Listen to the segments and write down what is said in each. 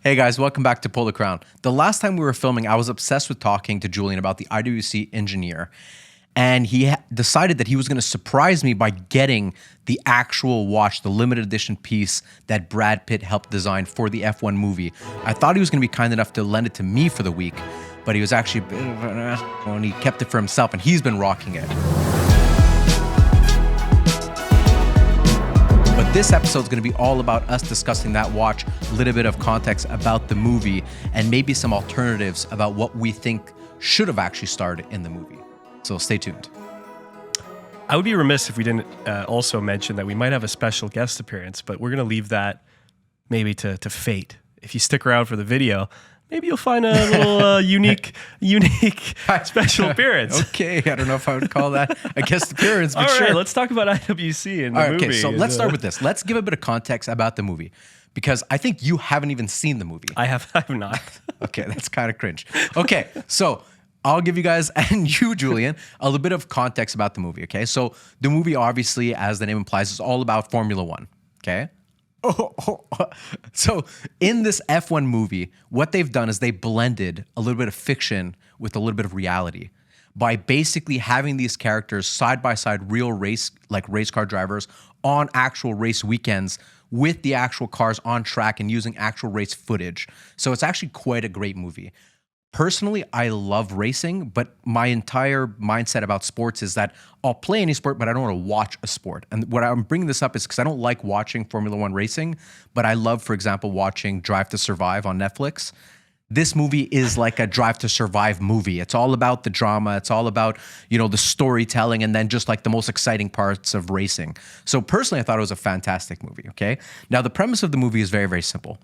Hey guys, welcome back to Pull the Crown. The last time we were filming, I was obsessed with talking to Julien about the IWC Ingenieur, and he decided that he was going to surprise me by getting the actual watch, the limited edition piece that Brad Pitt helped design for the F1 movie. I thought he was going to be kind enough to lend it to me for the week, but he was actually a bit of an asshole, and he kept it for himself, and he's been rocking it. But this episode is going to be all about us discussing that watch, a little bit of context about the movie, and maybe some alternatives about what we think should have actually started in the movie. So stay tuned. I would be remiss if we didn't also mention that we might have a special guest appearance, but we're going to leave that maybe to fate. If you stick around for the video, maybe you'll find a little unique special appearance. Okay, I don't know if I would call that a guest appearance, but all right, sure. Let's talk about IWC and the movie. Okay, so let's start with this. Let's give a bit of context about the movie, because I think you haven't even seen the movie. I have not. Okay, that's kind of cringe. Okay, so I'll give you guys, and you, Julien, a little bit of context about the movie, okay? So the movie, obviously, as the name implies, is all about Formula One, okay? So in this F1 movie, what they've done is they blended a little bit of fiction with a little bit of reality by basically having these characters side by side, real race car drivers on actual race weekends with the actual cars on track and using actual race footage. So it's actually quite a great movie. Personally, I love racing, but my entire mindset about sports is that I'll play any sport, but I don't want to watch a sport. And what I'm bringing this up is because I don't like watching Formula One racing, but I love, for example, watching Drive to Survive on Netflix. This movie is like a Drive to Survive movie. It's all about the drama. It's all about, the storytelling and then just like the most exciting parts of racing. So personally, I thought it was a fantastic movie, okay? Now, the premise of the movie is very, very simple.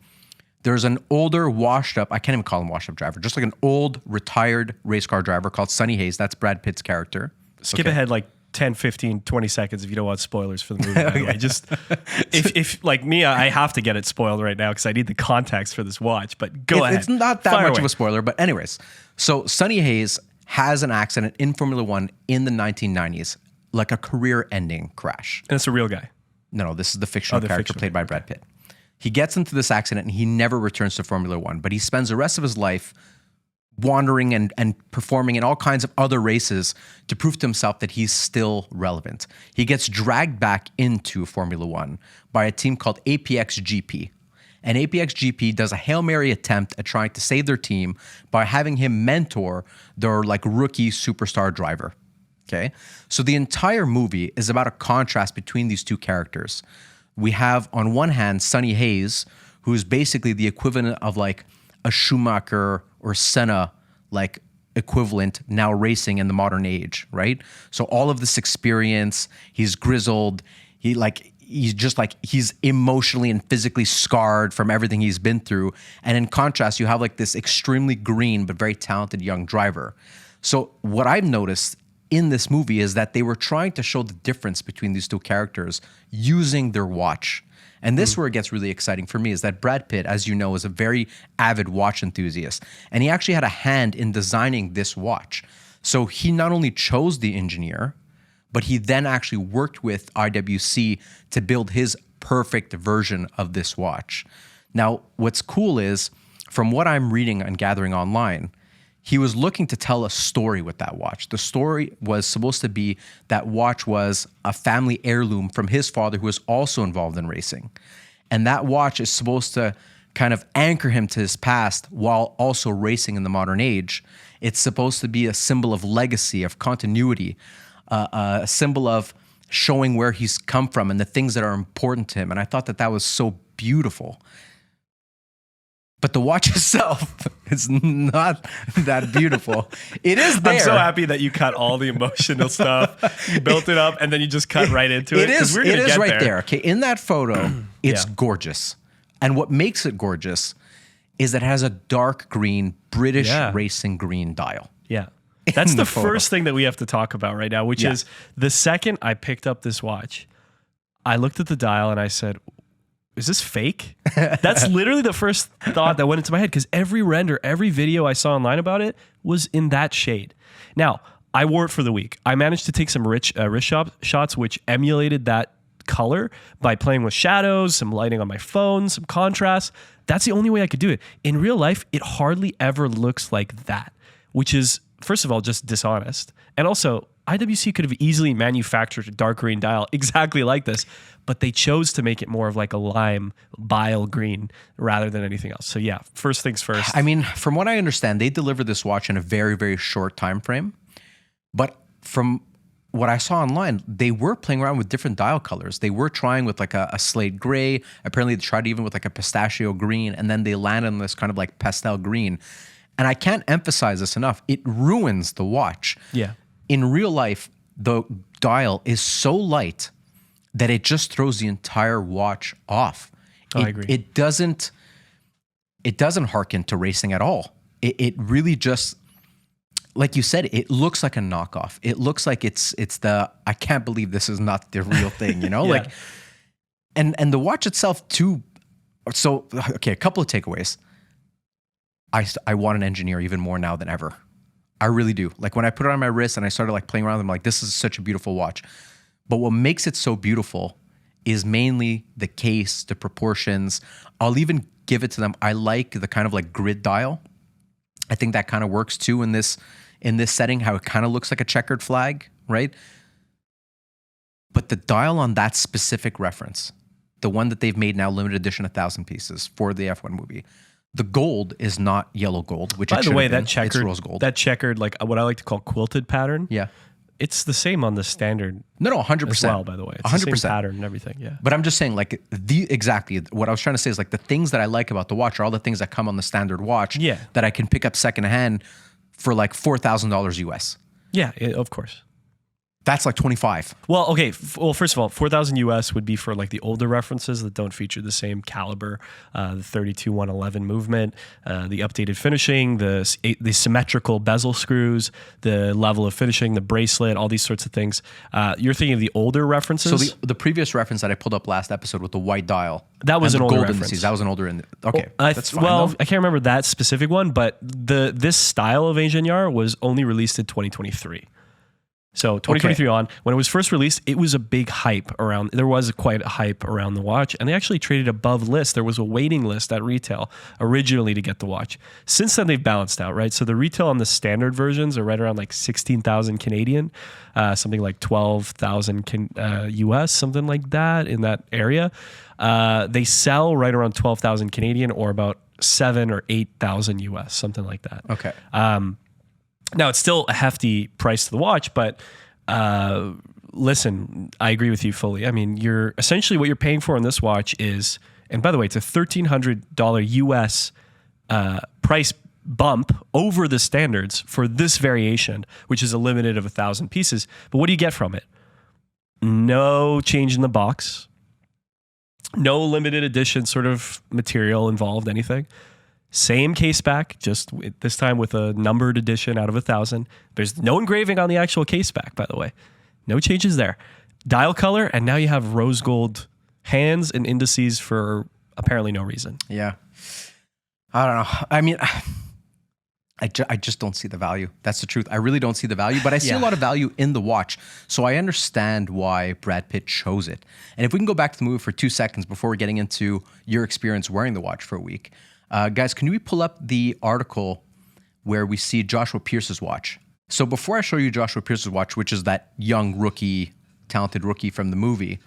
There's an older washed up, I can't even call him washed up driver, just like an old retired race car driver called Sonny Hayes. That's Brad Pitt's character. Skip ahead like 10, 15, 20 seconds if you don't want spoilers for the movie. By the way. Just if like me, I have to get it spoiled right now because I need the context for this watch. But go ahead. It's not that much of a spoiler, but anyways. So Sonny Hayes has an accident in Formula One in the 1990s, like a career-ending crash. And it's a real guy. No, this is the fictional character played by Brad Pitt. He gets into this accident and he never returns to Formula One, but he spends the rest of his life wandering and performing in all kinds of other races to prove to himself that he's still relevant. He gets dragged back into Formula One by a team called APX GP. And APX GP does a Hail Mary attempt at trying to save their team by having him mentor their rookie superstar driver. Okay? So the entire movie is about a contrast between these two characters. We have, on one hand, Sonny Hayes, who's basically the equivalent of like a Schumacher or Senna equivalent now racing in the modern age, right? So all of this experience, he's grizzled, he's emotionally and physically scarred from everything he's been through. And in contrast, you have this extremely green but very talented young driver. So what I've noticed in this movie is that they were trying to show the difference between these two characters using their watch. And this is where it gets really exciting for me, is that Brad Pitt, as you know, is a very avid watch enthusiast. And he actually had a hand in designing this watch. So he not only chose the Ingenieur, but he then actually worked with IWC to build his perfect version of this watch. Now, what's cool is, from what I'm reading and gathering online, he was looking to tell a story with that watch. The story was supposed to be that watch was a family heirloom from his father, who was also involved in racing. And that watch is supposed to kind of anchor him to his past while also racing in the modern age. It's supposed to be a symbol of legacy, of continuity, a symbol of showing where he's come from and the things that are important to him. And I thought that was so beautiful. But the watch itself is not that beautiful. It is there. I'm so happy that you cut all the emotional stuff. You built it up, and then you just cut right into it. It is right there. Okay, in that photo, it's gorgeous. And what makes it gorgeous is that it has a dark green, British racing green dial. Yeah. That's the first thing that we have to talk about right now, which is the second I picked up this watch, I looked at the dial and I said, is this fake? That's literally the first thought that went into my head, because every render, every video I saw online about it was in that shade. Now, I wore it for the week. I managed to take some rich shots which emulated that color by playing with shadows, some lighting on my phone, some contrast. That's the only way I could do it. In real life, it hardly ever looks like that, which is, first of all, just dishonest. And also, IWC could have easily manufactured a dark green dial exactly like this, but they chose to make it more of like a lime bile green rather than anything else. So yeah, first things first. I mean, from what I understand, they delivered this watch in a very, very short time frame. But from what I saw online, they were playing around with different dial colors. They were trying with like a slate gray. Apparently they tried even with like a pistachio green, and then they landed on this kind of like pastel green. And I can't emphasize this enough. It ruins the watch. Yeah. In real life, the dial is so light that it just throws the entire watch off. I agree. It doesn't harken to racing at all. It really just, like you said, it looks like a knockoff. It looks like it's the, I can't believe this is not the real thing, you know? Yeah. Like, and the watch itself too. So, okay, a couple of takeaways. I want an engineer even more now than ever. I really do. Like when I put it on my wrist and I started like playing around with them, like this is such a beautiful watch. But what makes it so beautiful is mainly the case, the proportions. I'll even give it to them. I like the kind of like grid dial. I think that kind of works too in this setting, how it kind of looks like a checkered flag, right? But the dial on that specific reference, the one that they've made now limited edition 1,000 pieces for the F1 movie, the gold is not yellow gold, which by it the way, been. that checkered, it's rose gold. that checkered, like what I like to call quilted pattern. Yeah. It's the same on the standard. No, 100%. As well, by the way. It's 100%. The same pattern and everything, yeah. But I'm just saying, like, exactly what I was trying to say is like the things that I like about the watch are all the things that come on the standard watch that I can pick up secondhand for like $4,000 US. Yeah, of course. That's like 25. Well, okay. Well, first of all, 4,000 US would be for like the older references that don't feature the same caliber, the 32-111 movement, the updated finishing, the symmetrical bezel screws, the level of finishing, the bracelet, all these sorts of things. You're thinking of the older references? So the previous reference that I pulled up last episode with the white dial. That was an older reference. Indices, that was an older. Okay, that's fine. Well, I can't remember that specific one, but this style of Ingenieur was only released in 2023. So 2023 on, when it was first released, it was a big hype around, there was quite a hype around the watch, and they actually traded above list. There was a waiting list at retail originally to get the watch. Since then, they've balanced out, right? So the retail on the standard versions are right around like 16,000 Canadian, something like 12,000 US, something like that in that area. They sell right around 12,000 Canadian or about 7,000 or 8,000 US, something like that. Okay. Now, it's still a hefty price to the watch, but listen, I agree with you fully. I mean, you're essentially what you're paying for on this watch is, and by the way, it's a $1,300 US price bump over the standards for this variation, which is a limited of 1,000 pieces. But what do you get from it? No change in the box, no limited edition sort of material involved, anything. Same case back, just this time with a numbered edition out of 1,000. There's no engraving on the actual case back, by the way. No changes there. Dial color, and now you have rose gold hands and indices for apparently no reason. Yeah. I don't know. I mean, I just don't see the value. That's the truth. I really don't see the value, but I see a lot of value in the watch. So I understand why Brad Pitt chose it. And if we can go back to the movie for 2 seconds before we're getting into your experience wearing the watch for a week. Guys, can we pull up the article where we see Joshua Pierce's watch? So before I show you Joshua Pierce's watch, which is that young rookie, talented rookie from the movie,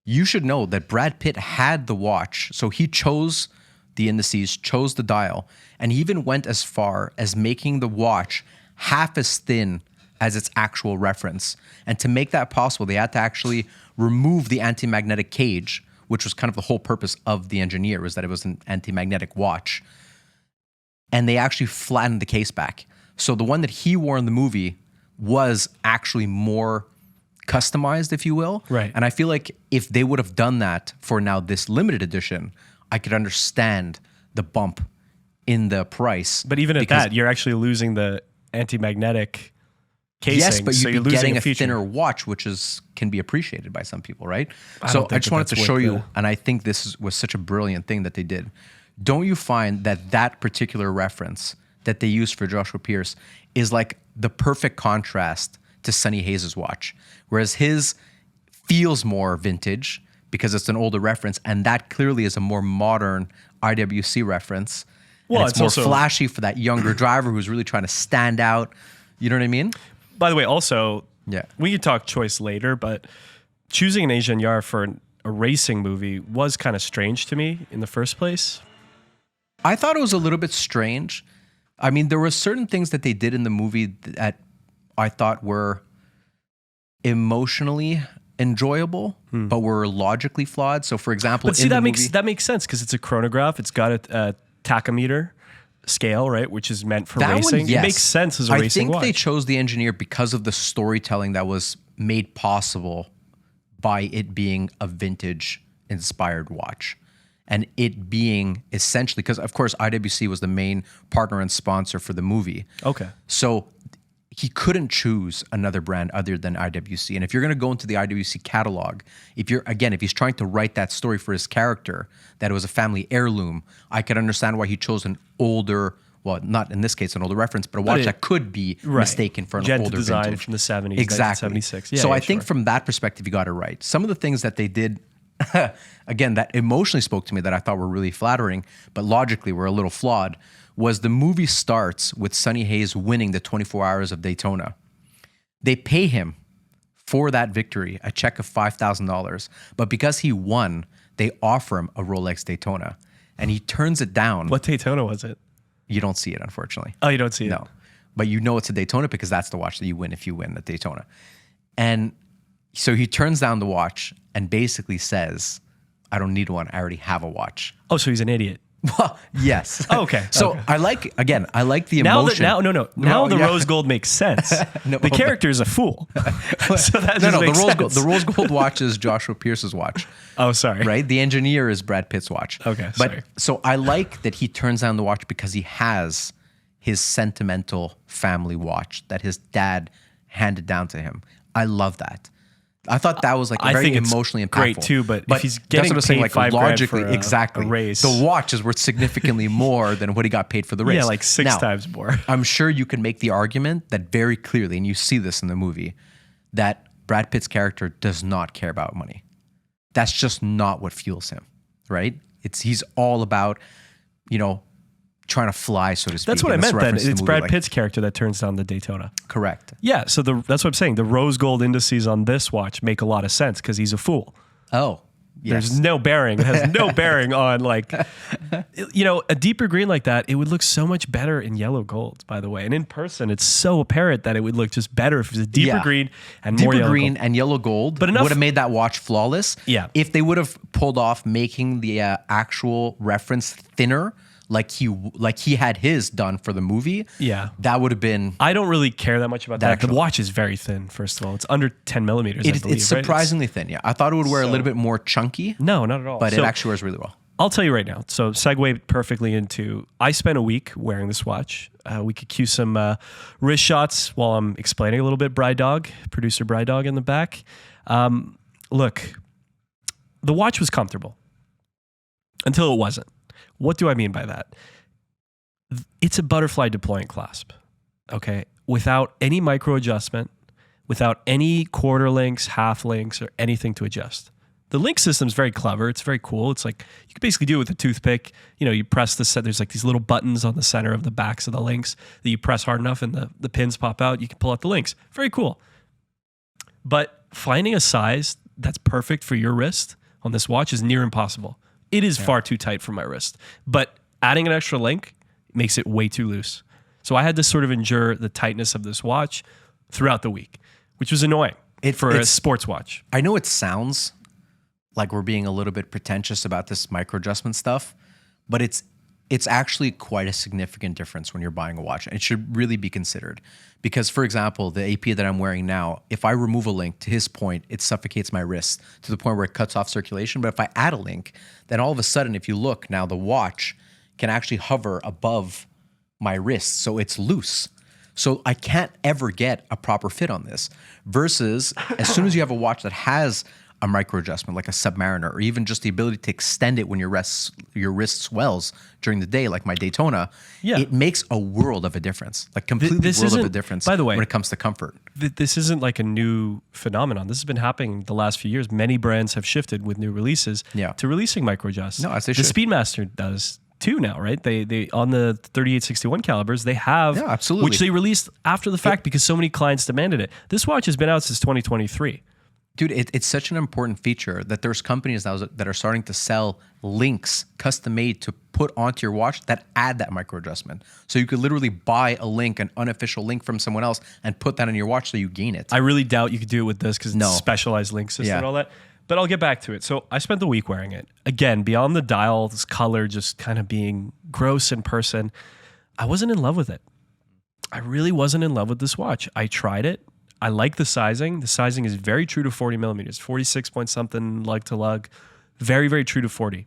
you should know that Brad Pitt had the watch. So he chose the indices, chose the dial, and he even went as far as making the watch half as thin as its actual reference. And to make that possible, they had to actually remove the anti-magnetic cage, which was kind of the whole purpose of the Ingenieur, was that it was an anti-magnetic watch. And they actually flattened the case back. So the one that he wore in the movie was actually more customized, if you will. Right. And I feel like if they would have done that for now this limited edition, I could understand the bump in the price. But even at that, you're actually losing the anti-magnetic casing. Yes, but you'd be getting a feature. thinner watch, which can be appreciated by some people, right? So I just wanted to show you, and I think this was such a brilliant thing that they did. Don't you find that particular reference that they used for Joshua Pierce is like the perfect contrast to Sonny Hayes' watch, whereas his feels more vintage because it's an older reference, and that clearly is a more modern IWC reference. Well, and it's more also flashy for that younger driver who's really trying to stand out. You know what I mean? By the way, also, Yeah. we could talk choice later, but choosing an Ingenieur for a racing movie was kind of strange to me in the first place. I thought it was a little bit strange. I mean, there were certain things that they did in the movie that I thought were emotionally enjoyable, but were logically flawed. So, for example, But see, that makes sense because it's a chronograph. It's got a tachometer scale, right, which is meant for racing. Yes. It makes sense as a racing watch. I think they chose the Ingenieur because of the storytelling that was made possible by it being a vintage inspired watch. And it being essentially, because of course IWC was the main partner and sponsor for the movie. Okay. So he couldn't choose another brand other than IWC. And if you're going to go into the IWC catalog, if he's trying to write that story for his character, that it was a family heirloom, I could understand why he chose an older, well, not in this case an older reference, but a watch that could be mistaken for an Genta older design vintage. from the 70s, Exactly. 1976. Yeah, so yeah, I think sure. from that perspective, you got it right. Some of the things that they did, again, that emotionally spoke to me that I thought were really flattering, but logically were a little flawed, was the movie starts with Sonny Hayes winning the 24 Hours of Daytona. They pay him for that victory a check of $5,000, but because he won, they offer him a Rolex Daytona, and he turns it down. What Daytona was it? You don't see it, unfortunately. Oh, you don't see it? No. But you know it's a Daytona because that's the watch that you win if you win the Daytona. And so he turns down the watch and basically says, I don't need one. I already have a watch. Oh, so he's an idiot. Well, yes. Oh, okay. So Okay. I like the Now emotion. Now the rose gold makes sense. The character is a fool. So that just makes sense. The rose gold watch is Joshua Pierce's watch. Oh, sorry. Right? The Ingenieur is Brad Pitt's watch. Okay, But sorry. so I like that he turns down the watch because he has his sentimental family watch that his dad handed down to him. I love that. I thought that was like I very think it's emotionally impactful. great too, but if he's that's getting what I'm saying, paid like $5,000 logically, for a exactly. race. The watch is worth significantly more than what he got paid for the race. Yeah, like six Now, times more. I'm sure you can make the argument that very clearly, and you see this in the movie, that Brad Pitt's character does not care about money. That's just not what fuels him, right? He's all about, trying to fly, so to speak. That's what I And meant then. reference to the It's movie, Brad like- Pitt's character that turns down the Daytona. Correct. Yeah, so that's what I'm saying. The rose gold indices on this watch make a lot of sense because he's a fool. Oh, yes. There's no bearing. It has no bearing on a deeper green like that. It would look so much better in yellow gold, by the way. And in person, it's so apparent that it would look just better if it was a deeper Yeah. green and more Deeper yellow green gold. and yellow gold But would enough- have made that watch flawless. Yeah. If they would have pulled off making the actual reference thinner, like he had his done for the movie. Yeah. That would have been. I don't really care that much about that. The actual- watch is very thin, first of all. It's under 10 millimeters, I believe, It's right? surprisingly thin. Yeah, I thought it would wear a little bit more chunky, No, not at all. but So, it actually wears really well. I'll tell you right now. So segue perfectly into, I spent a week wearing this watch. We could cue some wrist shots while I'm explaining a little bit. Producer Bride Dog in the back. Look, the watch was comfortable until it wasn't. What do I mean by that? It's a butterfly deployant clasp, okay? Without any micro adjustment, without any quarter links, half links, or anything to adjust. The link system is very clever. It's very cool. It's like you can basically do it with a toothpick. You press the set. There's like these little buttons on the center of the backs of the links that you press hard enough and the pins pop out. You can pull out the links. Very cool. But finding a size that's perfect for your wrist on this watch is near impossible. It is far too tight for my wrist. But adding an extra link makes it way too loose. So I had to sort of endure the tightness of this watch throughout the week, which was annoying for a sports watch. I know it sounds like we're being a little bit pretentious about this micro adjustment stuff, but it's actually quite a significant difference when you're buying a watch. And it should really be considered. Because, for example, the AP that I'm wearing now, if I remove a link, to his point, it suffocates my wrist to the point where it cuts off circulation. But if I add a link, then all of a sudden, if you look now, the watch can actually hover above my wrist. So it's loose. So I can't ever get a proper fit on this. Versus as soon as you have a watch that has a micro adjustment like a Submariner, or even just the ability to extend it when your wrist swells during the day, like my Daytona, it makes a world of a difference, like completely world of a difference. By the way, when it comes to comfort, this isn't like a new phenomenon. This has been happening the last few years. Many brands have shifted with new releases to releasing micro adjusts. No, as they the should. Speedmaster does too now, right? They on the 3861 calibers, they have, absolutely, which they released after the fact because so many clients demanded it. This watch has been out since 2023. Dude, it's such an important feature that there's companies now that are starting to sell links custom made to put onto your watch that add that micro adjustment. So you could literally buy a link, an unofficial link from someone else, and put that on your watch so you gain it. I really doubt you could do it with this because it's a specialized link system and all that. But I'll get back to it. So I spent the week wearing it. Again, beyond the dial, this color just kind of being gross in person, I wasn't in love with it. I really wasn't in love with this watch. I tried it. I like the sizing. The sizing is very true to 40 millimeters, 46 point something lug to lug. Very, very true to 40.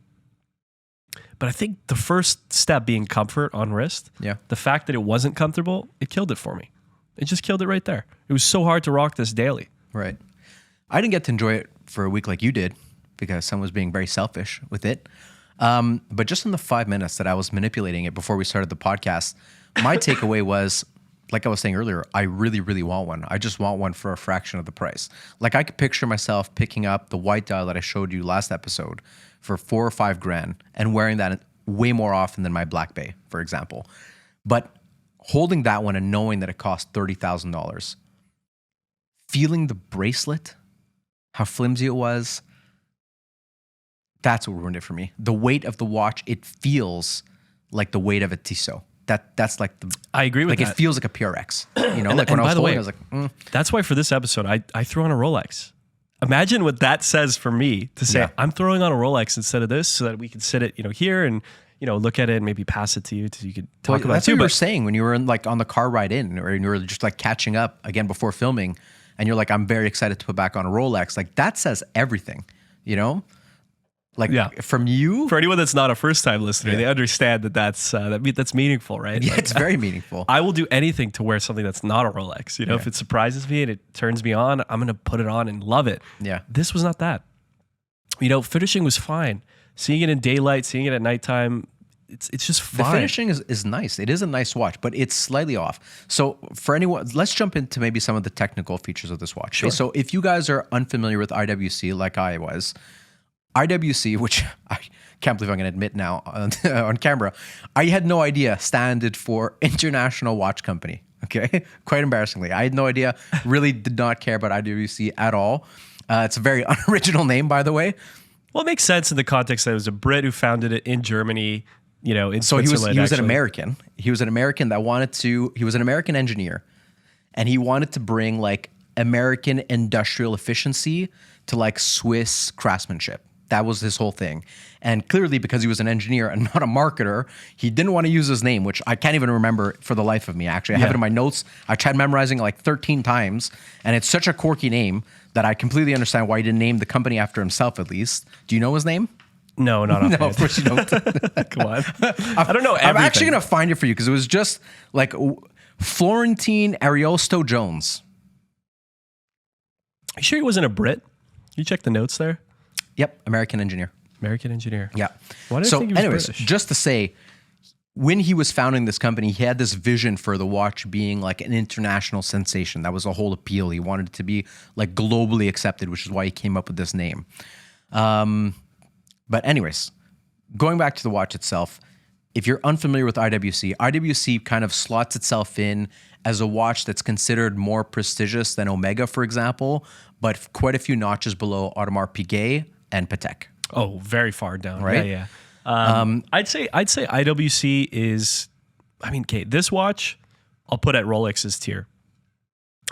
But I think the first step being comfort on wrist, the fact that it wasn't comfortable, it killed it for me. It just killed it right there. It was so hard to rock this daily. Right. I didn't get to enjoy it for a week like you did because someone was being very selfish with it. But just in the 5 minutes that I was manipulating it before we started the podcast, my takeaway was, like I was saying earlier, I really, really want one. I just want one for a fraction of the price. Like I could picture myself picking up the white dial that I showed you last episode for $4 or $5 grand and wearing that way more often than my Black Bay, for example. But holding that one and knowing that it cost $30,000, feeling the bracelet, how flimsy it was, that's what ruined it for me. The weight of the watch, it feels like the weight of a Tissot. That's like the. I agree with that. Like it feels like a PRX. You know, like when I was holding, I was like, That's why for this episode, I threw on a Rolex. Imagine what that says for me to say I'm throwing on a Rolex instead of this, so that we can sit it, here and look at it and maybe pass it to you so you could talk about it. That's what you were saying when you were on the car ride in, or you were just like catching up again before filming, and you're like, I'm very excited to put back on a Rolex. Like that says everything, Like from you, for anyone that's not a first-time listener, they understand that's meaningful, right? Yeah, it's very meaningful. I will do anything to wear something that's not a Rolex. If it surprises me and it turns me on, I'm gonna put it on and love it. Yeah, this was not that. Finishing was fine. Seeing it in daylight, seeing it at nighttime, it's just fine. The finishing is nice. It is a nice watch, but it's slightly off. So for anyone, let's jump into maybe some of the technical features of this watch. Sure. So if you guys are unfamiliar with IWC, like I was. IWC, which I can't believe I'm going to admit now on camera, I had no idea stood for International Watch Company. Okay, quite embarrassingly, I had no idea. Really did not care about IWC at all. It's a very unoriginal name, by the way. Well, it makes sense in the context that it was a Brit who founded it in Germany. In so Switzerland. he was an American. He was an American that wanted to. He was an American engineer, and he wanted to bring like American industrial efficiency to like Swiss craftsmanship. That was his whole thing. And clearly, because he was an engineer and not a marketer, he didn't want to use his name, which I can't even remember for the life of me. Actually, I have it in my notes. I tried memorizing it like 13 times, and it's such a quirky name that I completely understand why he didn't name the company after himself, at least. Do you know his name? No, not No, of course you don't. Come on. I don't know everything. I'm actually going to find it for you because it was just like Florentine Ariosto Jones. You sure he wasn't a Brit? You check the notes there? Yep, American engineer. American engineer. Yeah. Why did I think he was British? Just to say, when he was founding this company, he had this vision for the watch being like an international sensation. That was the whole appeal. He wanted it to be like globally accepted, which is why he came up with this name. But anyways, going back to the watch itself, if you're unfamiliar with IWC, IWC kind of slots itself in as a watch that's considered more prestigious than Omega, for example, but quite a few notches below Audemars Piguet and Patek. Oh, very far down, right? Yeah. I'd say IWC is. Okay, this watch I'll put at Rolex's tier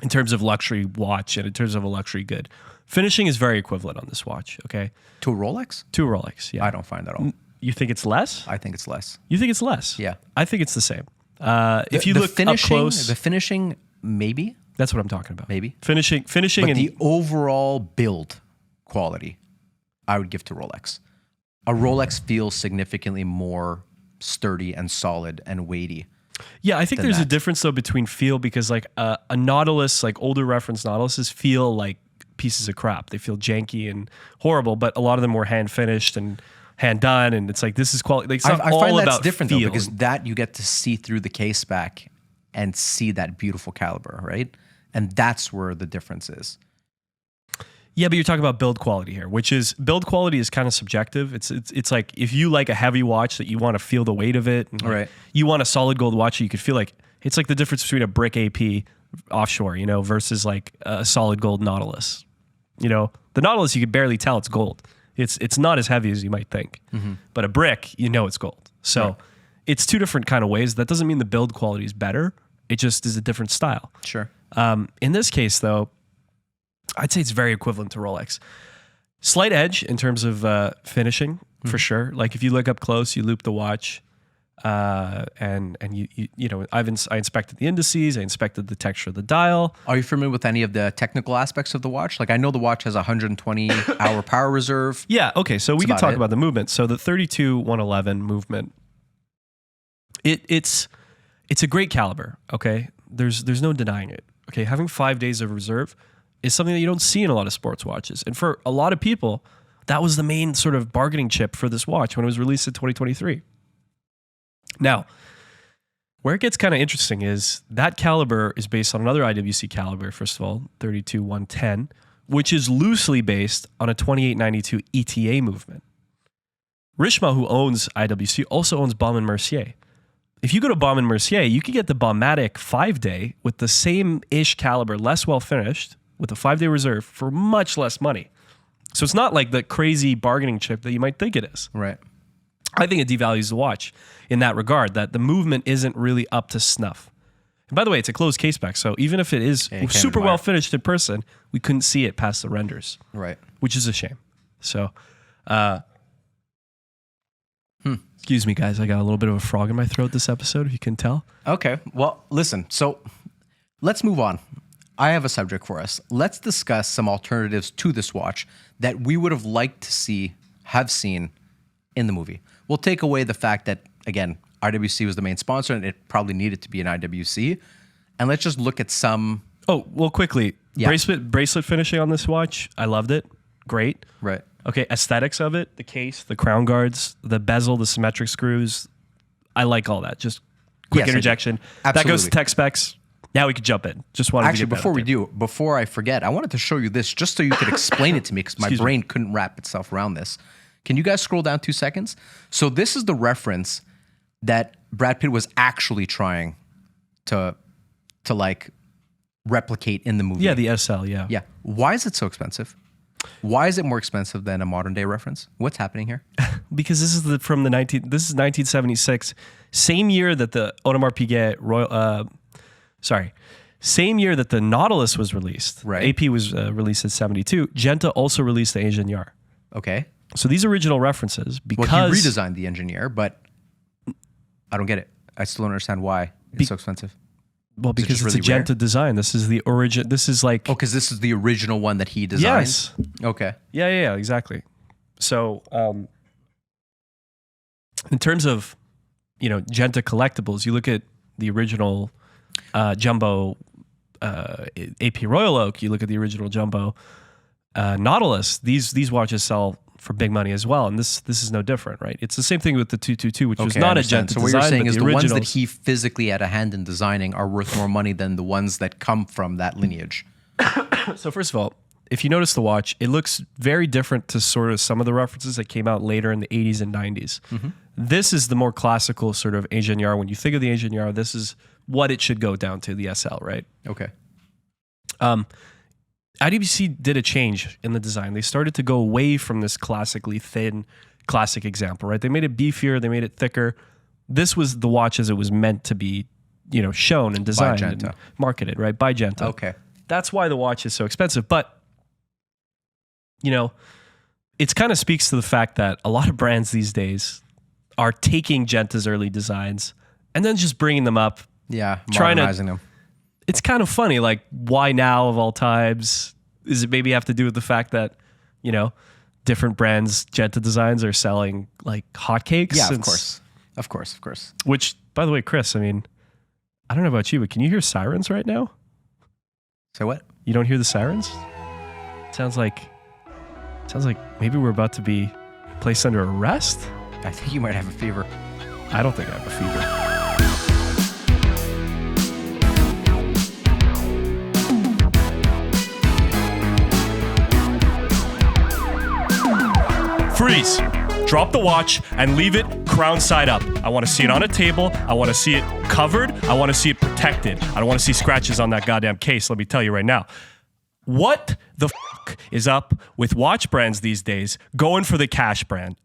in terms of luxury watch and in terms of a luxury good. Finishing is very equivalent on this watch. Okay, to a Rolex? To a Rolex, yeah. I don't find that at all. You think it's less? I think it's less. You think it's less? Yeah. I think it's the same. If you look up close, the finishing, maybe. That's what I'm talking about. Maybe finishing, but and the overall build quality, I would give to Rolex. A Rolex feels significantly more sturdy and solid and weighty. Yeah, I think there's a difference though between feel because like a Nautilus, like older reference Nautiluses feel like pieces of crap. They feel janky and horrible, but a lot of them were hand finished and hand done, and it's like, this is quality. Like, it's not I all find that's about different feel. though, because that you get to see through the case back and see that beautiful caliber, right? And that's where the difference is. Yeah, but you're talking about build quality here, which is, build quality is kind of subjective. It's like, if you like a heavy watch that you want to feel the weight of it, and like, Right. you want a solid gold watch that you could feel like, it's like the difference between a brick AP offshore, you know, versus like a solid gold Nautilus. You know, the Nautilus, you could barely tell it's gold. It's not as heavy as you might think, but a brick, you know, it's gold. So Right. it's two different kind of ways. That doesn't mean the build quality is better. It just is a different style. Sure. In this case, though, I'd say it's very equivalent to Rolex. Slight edge in terms of finishing, for sure. Like, if you look up close, you loop the watch, and you know, I inspected the indices, I inspected the texture of the dial. Are you familiar with any of the technical aspects of the watch? Like, I know the watch has a 120-hour power reserve. Yeah, okay, so we can about talk it. about the movement. So the 32-111 movement, it's a great caliber, okay? There's no denying it. Okay, having 5 days of reserve is something that you don't see in a lot of sports watches. And for a lot of people, that was the main sort of bargaining chip for this watch when it was released in 2023. Now, where it gets kind of interesting is that caliber is based on another IWC caliber, first of all, 32-110, which is loosely based on a 2892 ETA movement. Richemont, who owns IWC, also owns Baume & Mercier. If you go to Baume & Mercier, you can get the Baumatic 5-day with the same-ish caliber, less well-finished, with a 5-day reserve for much less money. So it's not like the crazy bargaining chip that you might think it is. Right. I think it devalues the watch in that regard, that the movement isn't really up to snuff. And by the way, it's a closed case back, so even if it is you can't super admire well it. finished in person, we couldn't see it past the renders, Right. which is a shame. So, excuse me, guys. I got a little bit of a frog in my throat this episode, if you can tell. Okay. Well, listen. So let's move on. I have a subject for us. Let's discuss some alternatives to this watch that we would have liked to have seen in the movie. We'll take away the fact that, again, IWC was the main sponsor and it probably needed to be an IWC. And let's just look at some. Oh, well, quickly. Yeah. Bracelet finishing on this watch. I loved it. Great. Right. Okay, aesthetics of it, the case, the crown guards, the bezel, the symmetric screws. I like all that. Just quick Yes, I do. interjection. That Absolutely. goes to tech specs. Now we can jump in. Just wanted Actually, to get before I forget, I wanted to show you this just so you could explain it to me because my Excuse me. brain couldn't wrap itself around this. Can you guys scroll down 2 seconds? So this is the reference that Brad Pitt was actually trying to like replicate in the movie. Yeah, the SL, yeah. Yeah. Why is it so expensive? Why is it more expensive than a modern day reference? What's happening here? Because this is this is 1976, same year that the Audemars Piguet same year that the Nautilus was released. Right. AP was released in 72. Genta also released the Ingenieur. Okay. So these original references, Well, because he redesigned the Engineer, but I don't get it. I still don't understand why it's so expensive. well, because just it's really a Genta design. This is the origin. This is like Oh, because this is the original one that he designed? yes. Okay. Yeah, exactly. So, in terms of, Genta collectibles, you look at the original Jumbo AP Royal Oak, you look at the original Jumbo Nautilus, these watches sell for big money as well, and this is no different, right? It's the same thing with the 222, which was Okay, I not a understand. Genta So what design, you're saying but is the the ones that originals- he physically had a hand in designing are worth more money than the ones that come from that lineage. So first of all, if you notice the watch, it looks very different to sort of some of the references that came out later in the 80s and 90s. This is the more classical sort of Ingenieur. When you think of the Ingenieur, this is what it should go down to, the SL, right? Okay. IWC did a change in the design. They started to go away from this classically thin, classic example, right? They made it beefier, they made it thicker. This was the watch as it was meant to be, shown and designed and Genta. marketed, right? By Genta. Okay. That's why the watch is so expensive. But, it kind of speaks to the fact that a lot of brands these days are taking Genta's early designs and then just bringing them up. Yeah, Trying to- modernizing them. It's kind of funny, like, why now of all times? Does it maybe have to do with the fact that, different brands' Genta designs are selling like hotcakes? Yeah, of Since- course. Which, by the way, Chris, I mean, I don't know about you, but can you hear sirens right now? So what? You don't hear the sirens? Sounds like maybe we're about to be placed under arrest. I think you might have a fever. I don't think I have a fever. Freeze. Drop the watch and leave it crown side up. I want to see it on a table. I want to see it covered. I want to see it protected. I don't want to see scratches on that goddamn case. Let me tell you right now. What the fuck is up with watch brands these days going for the cash grab,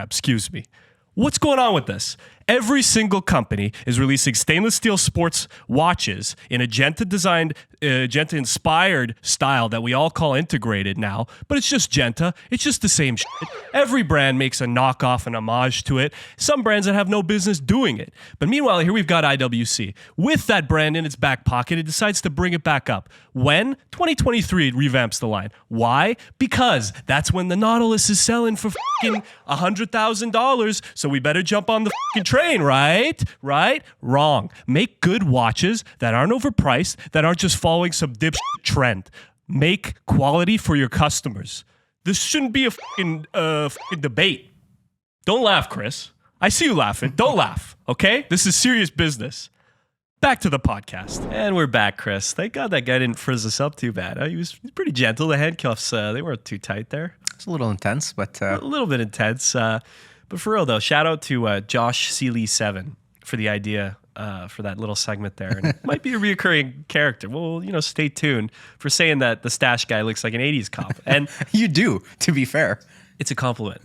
excuse me. What's going on with this? Every single company is releasing stainless steel sports watches in a Genta-designed, Genta-inspired style that we all call integrated now, but it's just Genta. It's just the same shit. Every brand makes a knockoff, an homage to it. Some brands that have no business doing it. But meanwhile, here we've got IWC. With that brand in its back pocket, it decides to bring it back up. When? 2023, it revamps the line. Why? Because that's when the Nautilus is selling for fucking $100,000, so we better jump on the fucking train, right? Right? Wrong. Make good watches that aren't overpriced, that aren't just following some dipshit trend. Make quality for your customers. This shouldn't be a fucking debate. Don't laugh, Chris. I see you laughing. Don't laugh, okay? This is serious business. Back to the podcast. And we're back, Chris. Thank God that guy didn't frizz us up too bad. He was pretty gentle. The handcuffs, they weren't too tight there. It's a little intense, but... A little bit intense. But for real, though, shout out to Josh Seeley7 for the idea for that little segment there. And it might be a reoccurring character. Well, stay tuned for saying that the stash guy looks like an 80s cop. And you do, to be fair. It's a compliment.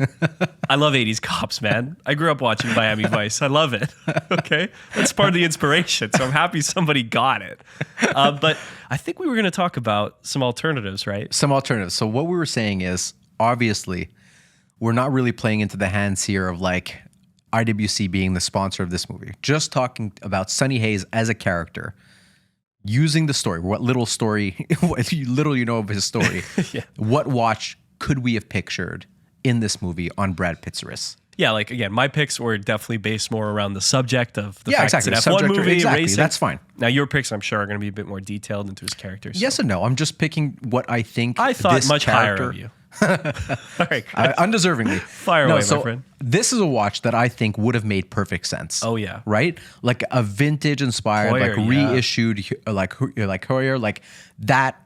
I love 80s cops, man. I grew up watching Miami Vice. I love it. Okay? That's part of the inspiration. So I'm happy somebody got it. But I think we were going to talk about some alternatives, right? Some alternatives. So what we were saying is, obviously, we're not really playing into the hands here of like IWC being the sponsor of this movie. Just talking about Sonny Hayes as a character, using the story, what little story, what little you know of his story. Yeah. What watch could we have pictured in this movie on Brad Pitt's wrist? Yeah, like again, my picks were definitely based more around the subject of the fact exactly. it's an F1 movie, exactly. racing. That's fine. Now your picks, I'm sure, are going to be a bit more detailed into his characters. Yes and no. I'm just picking what I think. I thought this much character, higher of you. All right, undeservingly. Fire away, my friend. This is a watch that I think would have made perfect sense. Oh yeah, right? Like a vintage inspired, Hoyer, like reissued, like Hoyer, like that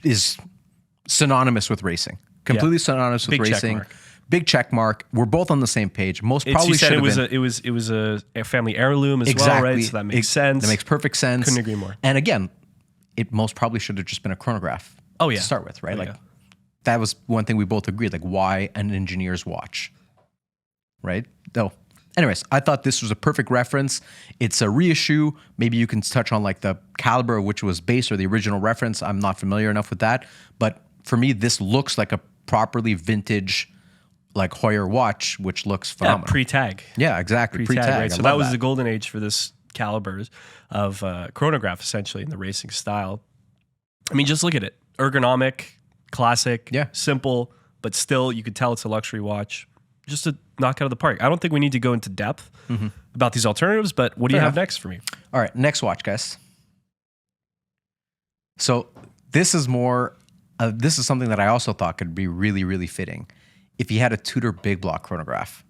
is synonymous with racing. Completely synonymous with racing. Big check mark. We're both on the same page. Most probably should have been. It was a family heirloom as well, right? So that makes sense. That makes perfect sense. Couldn't agree more. And again, it most probably should have just been a chronograph. Oh yeah, to start with, right? Oh, like yeah. that was one thing we both agreed. Like why an engineer's watch, right? So, anyways, I thought this was a perfect reference. It's a reissue. Maybe you can touch on like the caliber of which was based or the original reference. I'm not familiar enough with that, but for me, this looks like a properly vintage, like Hoyer watch, which looks phenomenal. Yeah, pre-tag. Yeah, exactly. Pre-tag. Right? So that was the golden age for this caliber of chronograph, essentially, in the racing style. I mean, just look at it. Ergonomic, classic, simple, but still you could tell it's a luxury watch. Just a knock out of the park. I don't think we need to go into depth about these alternatives, but what do you have next for me? All right, next watch, guys. So this is more... this is something that I also thought could be really, really fitting if he had a Tudor big block chronograph.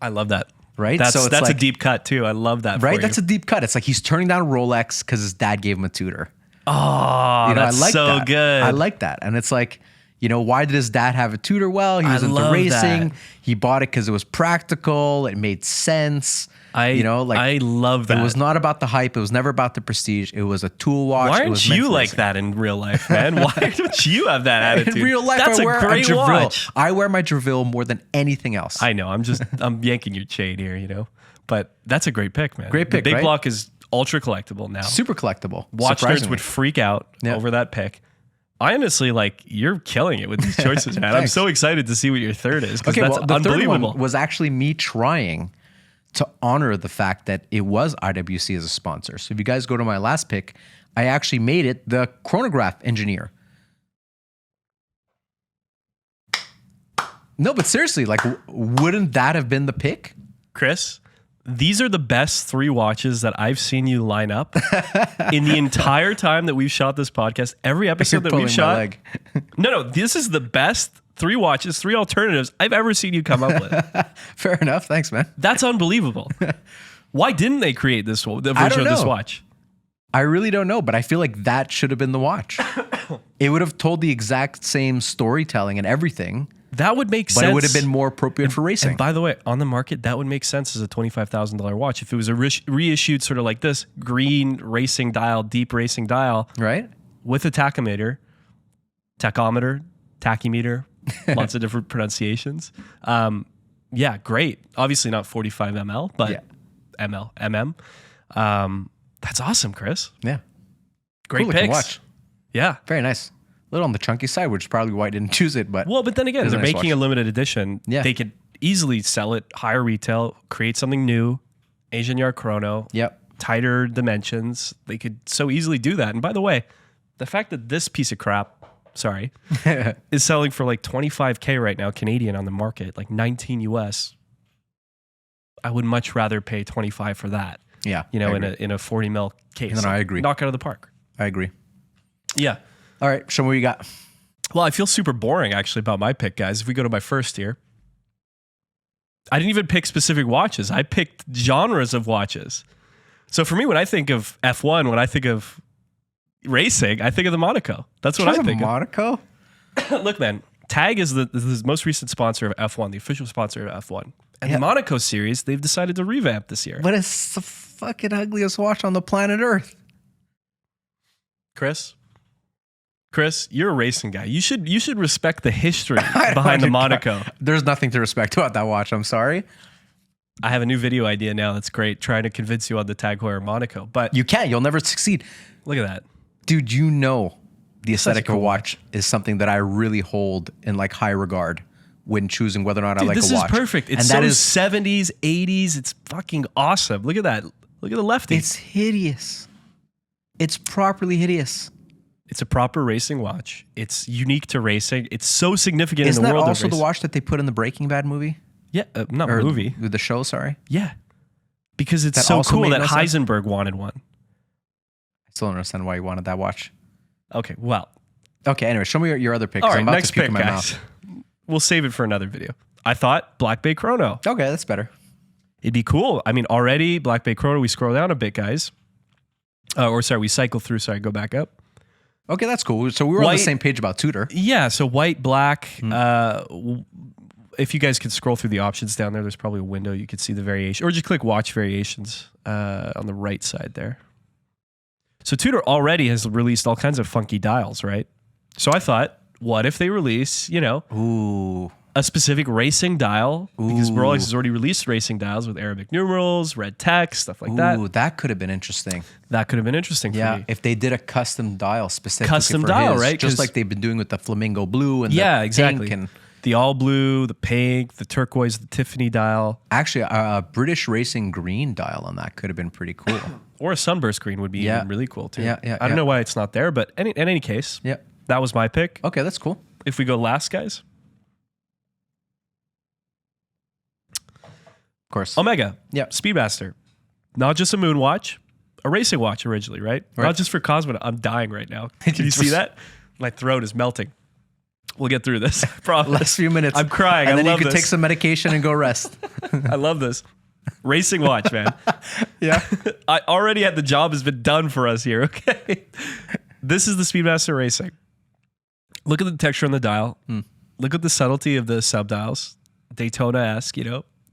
I love that. Right? That's like, a deep cut too. I love that. Right? That's a deep cut. It's like he's turning down Rolex because his dad gave him a Tudor. Oh, that's I like so that. good. I like that. And it's like, why did his dad have a Tudor? Well, he was into racing. That. He bought it because it was practical. It made sense. I love that. It was not about the hype. It was never about the prestige. It was a tool watch. Why aren't you like that in real life, man? Why don't you have that attitude? In real life, that's I wear a great watch. I wear my Dreville more than anything else. I know. I'm yanking your chain here, But that's a great pick, man. Great pick, The big right? block is ultra collectible now. Super collectible. Watch nerds would freak out over that pick. I honestly, you're killing it with these choices, man. I'm so excited to see what your third is, because that's the unbelievable. third one was actually me trying to honor the fact that it was IWC as a sponsor. So if you guys go to my last pick, I actually made it the chronograph engineer. No, but seriously, wouldn't that have been the pick? Chris, These are the best 3 watches that I've seen you line up in the entire time that we've shot this podcast. Every episode that we've shot. No, this is the best 3 watches, 3 alternatives I've ever seen you come up with. Fair enough. Thanks, man. That's unbelievable. Why didn't they create the version of this watch? I really don't know, but I feel like that should have been the watch. It would have told the exact same storytelling and everything. That would make sense. But it would have been more appropriate for racing. And by the way, on the market, that would make sense as a $25,000 watch. If it was a reissued sort of like this, green racing dial, deep racing dial. Right. With a tachometer, tachymeter, lots of different pronunciations. Yeah, great. Obviously not 45 ml, but mm. That's awesome, Chris. Yeah. Great cool picks. Watch. Yeah. Very nice. A little on the chunky side, which is probably why I didn't choose it. But then again, they're making a limited edition. Yeah. They could easily sell it higher retail, create something new, Ingenieur chrono, tighter dimensions. They could so easily do that. And by the way, the fact that this piece of crap, is selling for like $25K right now, Canadian on the market, like 19 US, I would much rather pay 25 for that. Yeah. In a 40 mil case. No, I agree. Knock out of the park. I agree. Yeah. All right, show me what you got. Well, I feel super boring actually about my pick, guys. If we go to my first here, I didn't even pick specific watches. I picked genres of watches. So for me, when I think of F1, when I think of racing, I think of the Monaco. That's what I think Monaco? Look, man, TAG is the most recent sponsor of F1, the official sponsor of F1. And the Monaco series, they've decided to revamp this year. But it's the fucking ugliest watch on the planet Earth. Chris, you're a racing guy. You should respect the history behind the Monaco. There's nothing to respect about that watch. I'm sorry. I have a new video idea now that's great, trying to convince you on the Tag Heuer Monaco. But you can't. You'll never succeed. Look at that. Dude, the aesthetic of a watch is something that I really hold in like high regard when choosing whether or not I like a watch. This is perfect. It's so 70s, 80s. It's fucking awesome. Look at that. Look at the lefty. It's hideous. It's properly hideous. It's a proper racing watch. It's unique to racing. It's so significant in the world of racing. Isn't that also the watch that they put in the Breaking Bad movie? Yeah, not movie. The show, sorry. Yeah. Because it's so cool that Heisenberg wanted one. I still don't understand why you wanted that watch. Okay, well. Okay, anyway, show me your other pick. All right, next pick, guys. We'll save it for another video. I thought Black Bay Chrono. Okay, that's better. It'd be cool. I mean, already Black Bay Chrono, we scroll down a bit, guys. We cycle through, go back up. Okay, that's cool. So we were on the same page about Tudor. Yeah, so white, black. If you guys could scroll through the options down there, there's probably a window you could see the variation. Or just click watch variations on the right side there. So Tudor already has released all kinds of funky dials, right? So I thought, what if they release, a specific racing dial? Because Rolex has already released racing dials with Arabic numerals, red text, stuff like that. Ooh, that could have been interesting. That could have been interesting for me. If they did a custom dial specifically for his, right? Just like they've been doing with the flamingo blue and the exactly. Pink and the all blue, the pink, the turquoise, the Tiffany dial. Actually, a British racing green dial on that could have been pretty cool. Or a sunburst green would be even really cool too. Yeah. I don't know why it's not there, but in any case, that was my pick. Okay, that's cool. If we go last, guys. Of course. Omega. Yeah. Speedmaster. Not just a moon watch, a racing watch originally, right? Not just for Cosmo. I'm dying right now. Can you see that? My throat is melting. We'll get through this. Last few minutes. I'm crying. And then you could take some medication and go rest. I love this. Racing watch, man. Yeah. I already had the job has been done for us here, okay? This is the Speedmaster Racing. Look at the texture on the dial. Look at the subtlety of the sub-dials. Daytona-esque,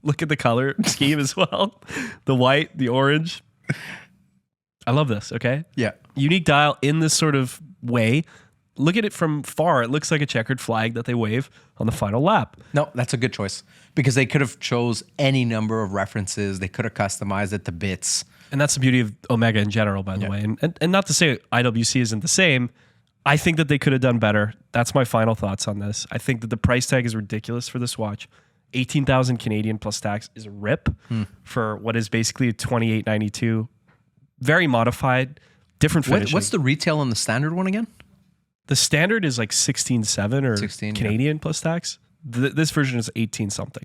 Look at the color scheme as well. The white, the orange. I love this, okay? Yeah. Unique dial in this sort of way. Look at it from far. It looks like a checkered flag that they wave on the final lap. No, that's a good choice. Because they could have chose any number of references. They could have customized it to bits. And that's the beauty of Omega in general, by the way. And not to say IWC isn't the same. I think that they could have done better. That's my final thoughts on this. I think that the price tag is ridiculous for this watch. 18,000 Canadian plus tax is a rip for what is basically a 2892. Very modified, different finishing. What's the retail on the standard one again? The standard is like 16.7 or 16 Canadian plus tax. This version is 18 something.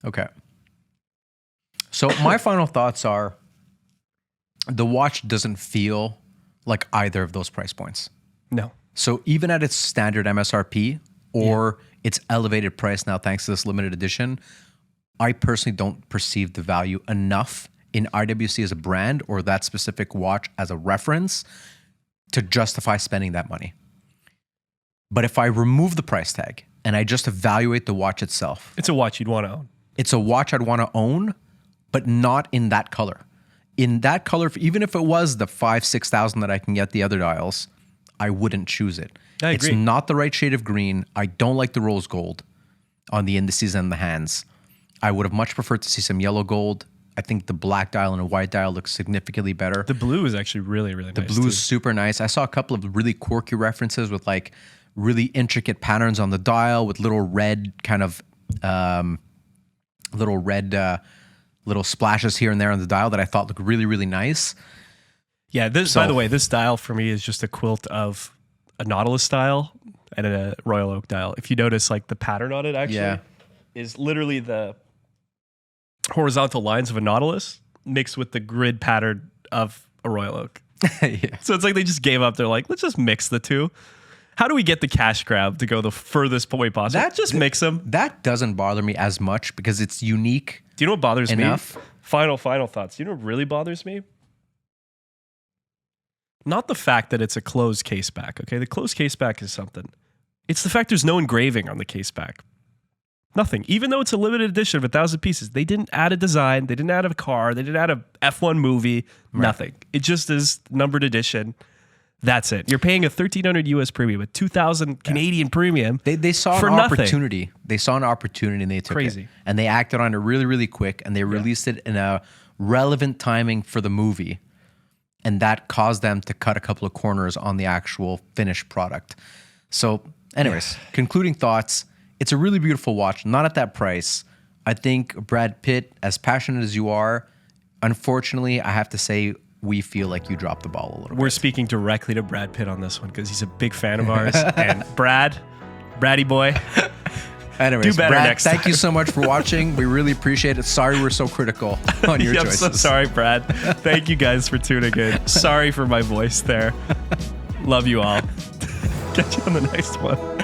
Okay. So my final thoughts are the watch doesn't feel like either of those price points. No. So even at its standard MSRP or its elevated price now thanks to this limited edition, I personally don't perceive the value enough in IWC as a brand or that specific watch as a reference to justify spending that money. But if I remove the price tag and I just evaluate the watch itself, It's a watch you'd want to own. it's a watch I'd want to own, but not in that color. In that color, even if it was the 5,000-6,000 that I can get the other dials, I wouldn't choose it. I agree. It's not the right shade of green. I don't like the rose gold on the indices and the hands. I would have much preferred to see some yellow gold. I think the black dial and a white dial looks significantly better. The blue is actually really, really nice. The blue is super nice. I saw a couple of really quirky references with like really intricate patterns on the dial with little red kind of little splashes here and there on the dial that I thought looked really, really nice. Yeah, by the way, this dial for me is just a quilt of a Nautilus dial and a Royal Oak dial. If you notice, like the pattern on it actually is literally the horizontal lines of a Nautilus mixed with the grid pattern of a Royal Oak. Yeah. So it's like they just gave up. They're like, let's just mix the two. How do we get the cash grab to go the furthest point possible? Just mix them. That doesn't bother me as much because it's unique. Do you know what bothers enough? me? Final thoughts. Do you know what really bothers me? Not the fact that it's a closed case back, okay? The closed case back is something. It's the fact there's no engraving on the case back. Nothing. Even though it's a limited edition of 1,000 pieces, they didn't add a design, they didn't add a car, they didn't add a F1 movie, nothing. It just is numbered edition. That's it. You're paying a $1,300 US premium, a $2,000 Canadian premium. They saw for an nothing. opportunity. They saw an opportunity and they took it. And they acted on it really, really quick and they released it in a relevant timing for the movie. And that caused them to cut a couple of corners on the actual finished product. So anyways, concluding thoughts, it's a really beautiful watch, not at that price. I think Brad Pitt, as passionate as you are, unfortunately, I have to say, we feel like you dropped the ball a little bit. We're speaking directly to Brad Pitt on this one because he's a big fan of ours. And Braddy boy, anyways, do better Brad, next time. Thank you so much for watching. We really appreciate it. Sorry we're so critical on your choices. I'm so sorry, Brad. Thank you guys for tuning in. Sorry for my voice there. Love you all. Catch you on the next one.